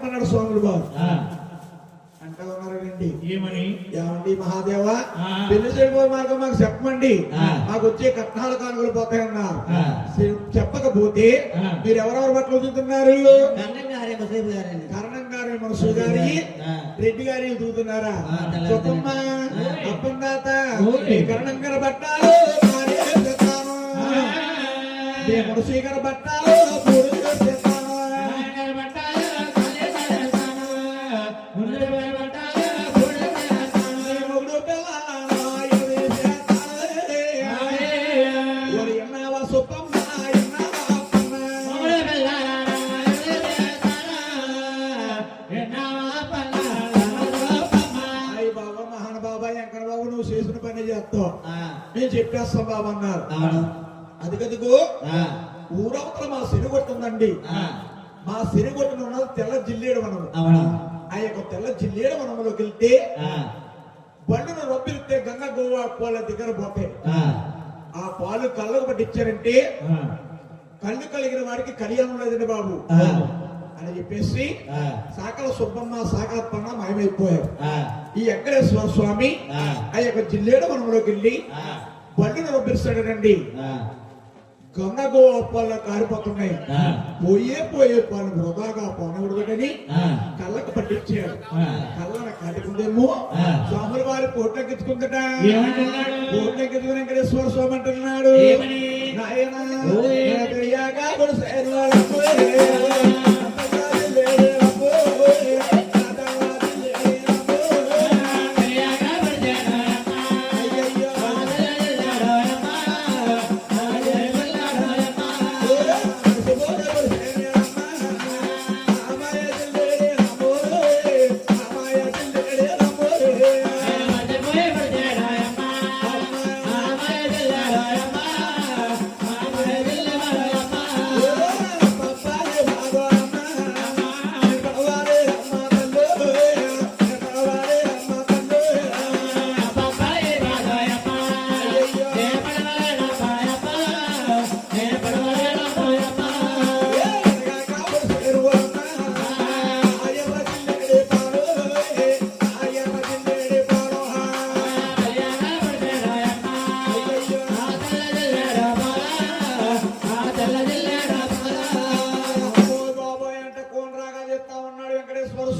చెప్పన్నాడు స్వాములు బాబు అంటా ఉన్నారండి. ఏమని? ఏమండి మహాదేవ, పెళ్లి చేయబోయే మార్గం మాకు చెప్పమండి, మాకు వచ్చే కట్నాలు కానుకలు పోతాయన్నారు. చెప్పకపోతే మీరు ఎవరెవరు బట్టలు ఉతుకుతున్నారు? కరణం గారి మనసు గారి రెడ్డి గారి ఉతుకుతున్నారా? చెప్పమ్మ అప్పందాత కరణం గారి బట్టాలు మనసు గారి బట్టాలు చేసిన పని చేస్తాం, మేము చెప్పేస్తాం బాబు అన్నారు. అది కదుగో ఊరవతల మా సిరిగొట్టుందండి. మా సిరిగొట్టున ఉన్నది తెల్ల జిల్లేడు వనము. ఆ యొక్క తెల్ల జిల్లేడు వనంలోకి వెళ్తే బండును రొబ్బిలితే గంగ గోవా పాల దగ్గర పోతాయి. ఆ పాలు కళ్ళకు పట్టించారంటే కళ్ళు కలిగిన వాడికి కళ్యాణం లేదండి బాబు అని చెప్పేసి సాకల సుబ్బమ్మ సాకలప్పన్న మాయమైపోయారు. ఈ వెంకటేశ్వర స్వామి ఆ యొక్క జిల్లేడు వనంలోకి వెళ్ళి బండిని రొబ్బిస్తాడండి. గంగ గోపాల కారిపోతున్నాయి. పోయే పాలు వృధాగా పోనకూడదని కళ్ళకు పట్టించాడు. కళ్ళను కాటుకుందేమో స్వాముల వారి కోట్లెక్కించుకుందట. కోట్లెక్కించుకుని వెంకటేశ్వర స్వామి అంటున్నాడు, నాయన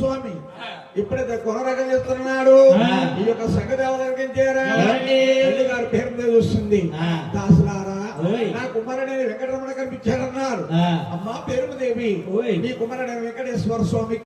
స్వామి ఇప్పుడైతే కొనరకం చేస్తున్నాడు. ఈ యొక్క సంగతి ఎవరికి తల్లి గారి పేరు మీద వస్తుంది. దాసులారా, నా కుమారుడైన వెంకటరమణ కనిపించారన్నారు. అమ్మా పేరుదేవి, నీ కుమారుడైన వెంకటేశ్వర స్వామి